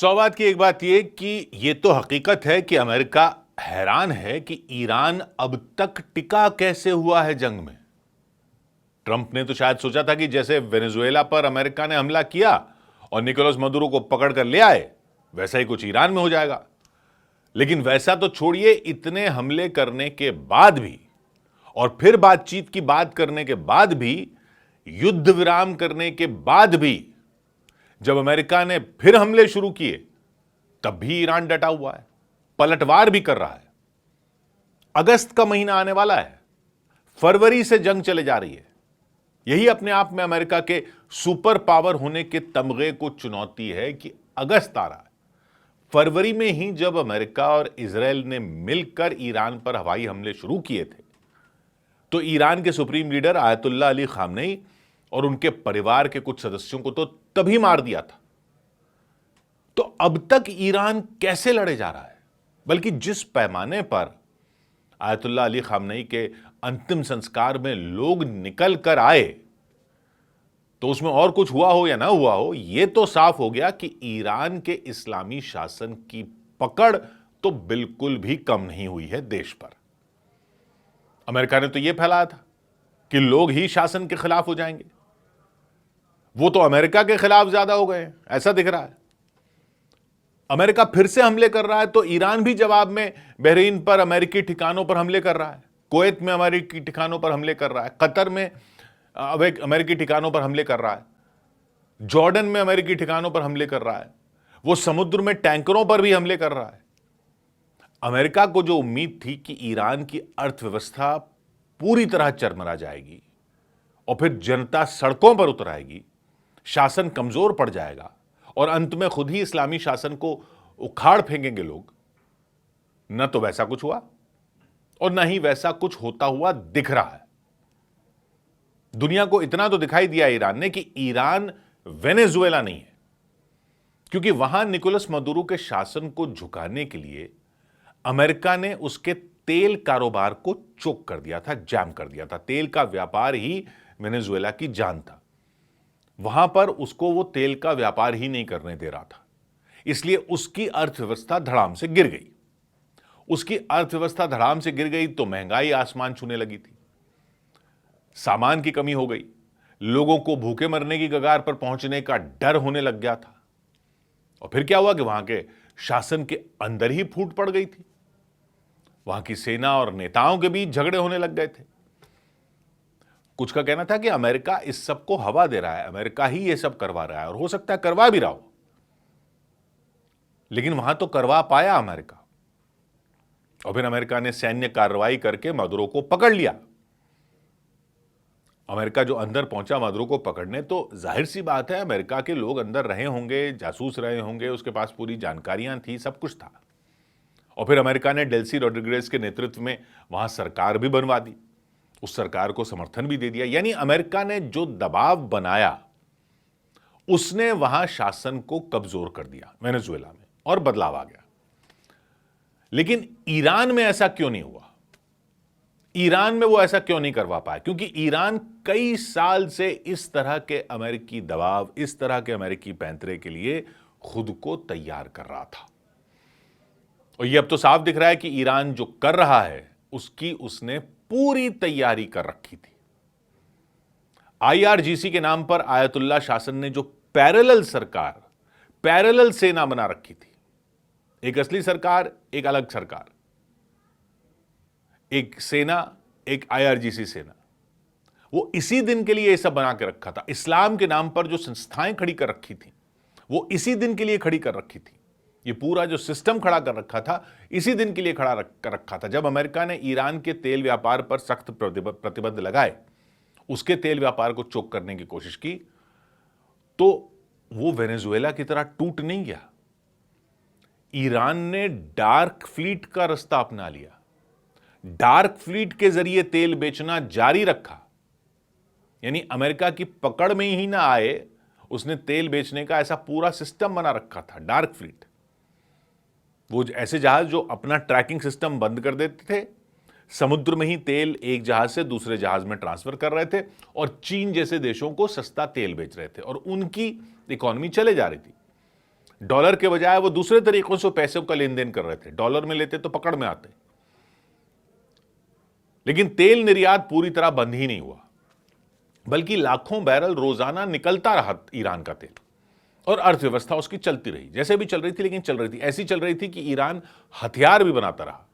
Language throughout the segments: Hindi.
सौवात की एक बात यह कि ये तो हकीकत है कि अमेरिका हैरान है कि ईरान अब तक टिका कैसे हुआ है जंग में। ट्रंप ने तो शायद सोचा था कि जैसे वेनेजुएला पर अमेरिका ने हमला किया और निकोलस मदुरो को पकड़कर ले आए, वैसा ही कुछ ईरान में हो जाएगा। लेकिन वैसा तो छोड़िए, इतने हमले करने के बाद भी और फिर बातचीत की बात करने के बाद भी, युद्ध विराम करने के बाद भी जब अमेरिका ने फिर हमले शुरू किए, तब भी ईरान डटा हुआ है, पलटवार भी कर रहा है। अगस्त का महीना आने वाला है, फरवरी से जंग चले जा रही है। यही अपने आप में अमेरिका के सुपर पावर होने के तमगे को चुनौती है कि अगस्त आ रहा है। फरवरी में ही जब अमेरिका और इजराइल ने मिलकर ईरान पर हवाई हमले शुरू किए थे, तो ईरान के supreme leader Ayatollah Ali Khamenei और उनके परिवार के कुछ सदस्यों को तो तभी मार दिया था। तो अब तक ईरान कैसे लड़े जा रहा है? बल्कि जिस पैमाने पर आयतुल्लाह अली खामनेई के अंतिम संस्कार में लोग निकल कर आए, तो उसमें और कुछ हुआ हो या ना हुआ हो, यह तो साफ हो गया कि ईरान के इस्लामी शासन की पकड़ तो बिल्कुल भी कम नहीं हुई है देश पर। अमेरिका ने तो यह फैलाया था कि लोग ही शासन के खिलाफ हो जाएंगे। वो तो अमेरिका के खिलाफ ज्यादा हो गए, ऐसा दिख रहा है। अमेरिका फिर से हमले कर रहा है तो ईरान भी जवाब में बहरीन पर अमेरिकी ठिकानों पर हमले कर रहा है, कुवैत में अमेरिकी ठिकानों पर हमले कर रहा है, कतर में अमेरिकी ठिकानों पर हमले कर रहा है, जॉर्डन में अमेरिकी ठिकानों पर हमले कर रहा है, वो समुद्र में टैंकरों पर भी हमले कर रहा है। अमेरिका को जो उम्मीद थी कि ईरान की अर्थव्यवस्था पूरी तरह चरमरा जाएगी और फिर जनता सड़कों पर उतर आएगी, शासन कमजोर पड़ जाएगा और अंत में खुद ही इस्लामी शासन को उखाड़ फेंकेंगे लोग, न तो वैसा कुछ हुआ और न ही वैसा कुछ होता हुआ दिख रहा है। दुनिया को इतना तो दिखाई दिया ईरान ने कि ईरान वेनेजुएला नहीं है, क्योंकि वहां निकोलस मदुरो के शासन को झुकाने के लिए अमेरिका ने उसके तेल कारोबार को चोक कर दिया था, जैम कर दिया था। तेल का व्यापार ही वेनेजुएला की जान था। वहां पर उसको वो तेल का व्यापार ही नहीं करने दे रहा था, इसलिए उसकी अर्थव्यवस्था धड़ाम से गिर गई। उसकी अर्थव्यवस्था धड़ाम से गिर गई तो महंगाई आसमान छूने लगी थी, सामान की कमी हो गई, लोगों को भूखे मरने की कगार पर पहुंचने का डर होने लग गया था। और फिर क्या हुआ कि वहां के शासन के अंदर ही फूट पड़ गई थी, वहां की सेना और नेताओं के बीच झगड़े होने लग गए थे। कुछ का कहना था कि अमेरिका इस सब को हवा दे रहा है, अमेरिका ही ये सब करवा रहा है, और हो सकता है करवा भी रहा हो, लेकिन वहां तो करवा पाया अमेरिका। और फिर अमेरिका ने सैन्य कार्रवाई करके मदुरो को पकड़ लिया। अमेरिका जो अंदर पहुंचा मदुरो को पकड़ने, तो जाहिर सी बात है अमेरिका के लोग अंदर रहे होंगे, जासूस रहे होंगे, उसके पास पूरी जानकारियां थी, सब कुछ था। और फिर अमेरिका ने डेल्सी रोड्रिगेज के नेतृत्व में वहां सरकार भी बनवा दी, उस सरकार को समर्थन भी दे दिया। यानी अमेरिका ने जो दबाव बनाया, उसने वहां शासन को कमजोर कर दिया वेनेजुएला में, और बदलाव आ गया। लेकिन ईरान में ऐसा क्यों नहीं हुआ? ईरान में वो ऐसा क्यों नहीं करवा पाया? क्योंकि ईरान कई साल से इस तरह के अमेरिकी दबाव, इस तरह के अमेरिकी पैंतरे के लिए खुद को तैयार कर रहा था। और ये अब तो साफ दिख रहा है कि ईरान जो कर रहा है उसकी उसने पूरी तैयारी कर रखी थी। IRGC के नाम पर आयतुल्ला शासन ने जो पैरेलल सरकार, पैरेलल सेना बना रखी थी, एक असली सरकार, एक अलग सरकार, एक सेना, एक IRGC सेना, वो इसी दिन के लिए ये सब बना के रखा था। इस्लाम के नाम पर जो संस्थाएं खड़ी कर रखी थी, वो इसी दिन के लिए खड़ी कर रखी थी। ये पूरा जो सिस्टम खड़ा कर रखा था, इसी दिन के लिए खड़ा कर रखा था। जब अमेरिका ने ईरान के तेल व्यापार पर सख्त प्रतिबंध लगाए, उसके तेल व्यापार को चोक करने की कोशिश की, तो वो वेनेजुएला की तरह टूट नहीं गया। ईरान ने डार्क फ्लीट का रास्ता अपना लिया, डार्क फ्लीट के जरिए तेल बेचना जारी रखा। यानी अमेरिका की पकड़ में ही ना आए, उसने तेल बेचने का ऐसा पूरा सिस्टम बना रखा था, डार्क फ्लीट। वो ऐसे जहाज जो अपना ट्रैकिंग सिस्टम बंद कर देते थे, समुद्र में ही तेल एक जहाज से दूसरे जहाज में ट्रांसफर कर रहे थे और चीन जैसे देशों को सस्ता तेल बेच रहे थे और उनकी इकोनॉमी चले जा रही थी। डॉलर के बजाय वो दूसरे तरीकों से पैसों का लेन देन कर रहे थे। डॉलर में लेते तो पकड़ में आते। लेकिन तेल निर्यात पूरी तरह बंद ही नहीं हुआ, बल्कि लाखों बैरल रोजाना निकलता रहा ईरान का तेल, और अर्थव्यवस्था उसकी चलती रही, जैसे भी चल रही थी, लेकिन चल रही थी। ऐसी चल रही थी कि ईरान हथियार भी बनाता रहा।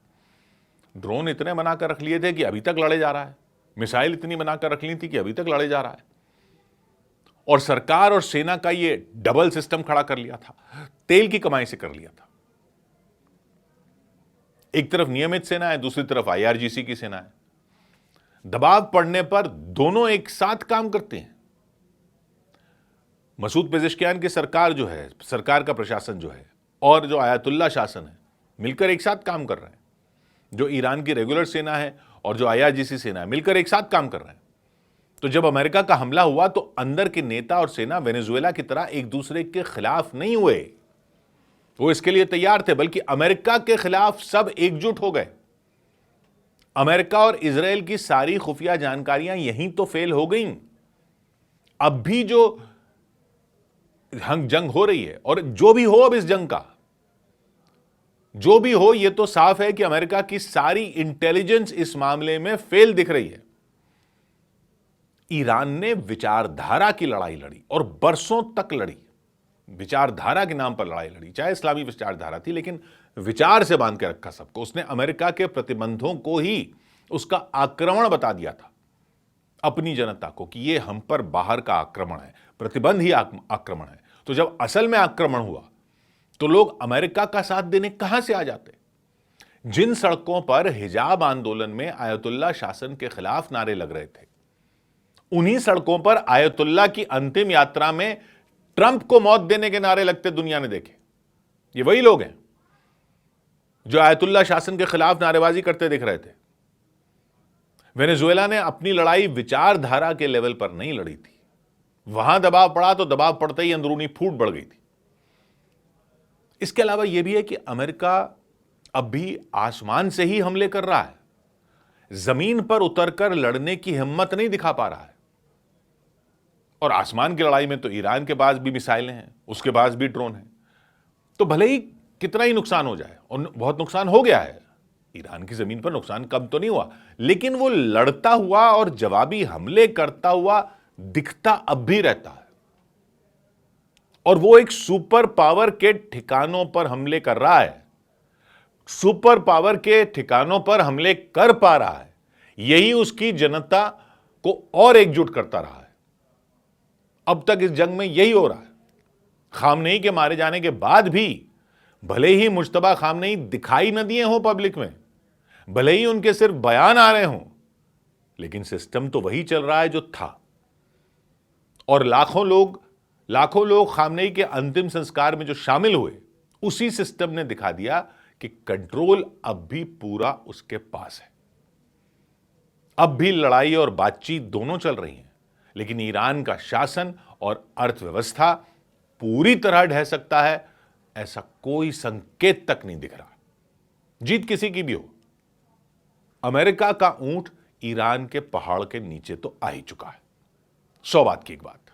ड्रोन इतने बनाकर रख लिए थे कि अभी तक लड़े जा रहा है। मिसाइल इतनी बनाकर रख ली थी कि अभी तक लड़े जा रहा है। और सरकार और सेना का ये डबल सिस्टम खड़ा कर लिया था, तेल की कमाई से कर लिया था। एक तरफ नियमित सेना है, दूसरी तरफ IRGC की सेना है। दबाव पड़ने पर दोनों एक साथ काम करते हैं। मसूद पेजेश्कियान की सरकार जो है, सरकार का प्रशासन जो है, और जो आयतुल्ला शासन है, मिलकर एक साथ काम कर रहे हैं। जो ईरान की रेगुलर सेना है और जो IRGC सेना है, मिलकर एक साथ काम कर रहे हैं। तो जब अमेरिका का हमला हुआ तो अंदर के नेता और सेना वेनेजुएला की तरह एक दूसरे के खिलाफ नहीं हुए, वो इसके लिए तैयार थे, बल्कि अमेरिका के खिलाफ सब एकजुट हो गए। अमेरिका और इजराइल की सारी खुफिया जानकारियां यहीं तो फेल हो गईं। अब भी जो जंग हो रही है, और जो भी हो अब इस जंग का, जो भी हो, यह तो साफ है कि अमेरिका की सारी इंटेलिजेंस इस मामले में फेल दिख रही है। ईरान ने विचारधारा की लड़ाई लड़ी और बरसों तक लड़ी। विचारधारा के नाम पर लड़ाई लड़ी, चाहे इस्लामी विचारधारा थी, लेकिन विचार से बांध के रखा सबको। उसने अमेरिका के प्रतिबंधों को ही उसका आक्रमण बता दिया था अपनी जनता को कि यह हम पर बाहर का आक्रमण है, प्रतिबंध ही आक्रमण है। तो जब असल में आक्रमण हुआ तो लोग अमेरिका का साथ देने कहां से आ जाते? जिन सड़कों पर हिजाब आंदोलन में आयतुल्ला शासन के खिलाफ नारे लग रहे थे, उन्हीं सड़कों पर आयतुल्ला की अंतिम यात्रा में ट्रंप को मौत देने के नारे लगते दुनिया ने देखे। ये वही लोग हैं जो आयतुल्ला शासन के खिलाफ नारेबाजी करते दिख रहे थे। वेनेजुएला ने अपनी लड़ाई विचारधारा के लेवल पर नहीं लड़ी थी। वहां दबाव पड़ा तो दबाव पड़ते ही अंदरूनी फूट बढ़ गई थी। इसके अलावा यह भी है कि अमेरिका अब भी आसमान से ही हमले कर रहा है, जमीन पर उतरकर लड़ने की हिम्मत नहीं दिखा पा रहा है। और आसमान की लड़ाई में तो ईरान के पास भी मिसाइलें हैं, उसके पास भी ड्रोन हैं। तो भले ही कितना ही नुकसान हो जाए, और बहुत नुकसान हो गया है, ईरान की जमीन पर नुकसान कम तो नहीं हुआ, लेकिन वो लड़ता हुआ और जवाबी हमले करता हुआ दिखता अब भी रहता है। और वो एक सुपर पावर के ठिकानों पर हमले कर रहा है, सुपर पावर के ठिकानों पर हमले कर पा रहा है। यही उसकी जनता को और एकजुट करता रहा है। अब तक इस जंग में यही हो रहा है। खामनेई के मारे जाने के बाद भी भले ही मुश्तबा खामनेई दिखाई न दिए हों पब्लिक में, भले ही उनके सिर्फ बयान आ रहे हों, लेकिन सिस्टम तो वही चल रहा है जो था। और लाखों लोग खामनेई के अंतिम संस्कार में जो शामिल हुए, उसी सिस्टम ने दिखा दिया कि कंट्रोल अब भी पूरा उसके पास है। अब भी लड़ाई और बातचीत दोनों चल रही हैं, लेकिन ईरान का शासन और अर्थव्यवस्था पूरी तरह ढह सकता है, ऐसा कोई संकेत तक नहीं दिख रहा। जीत किसी की भी हो, अमेरिका का ऊंट ईरान के पहाड़ के नीचे तो आ ही चुका है। 100 बात की एक बात।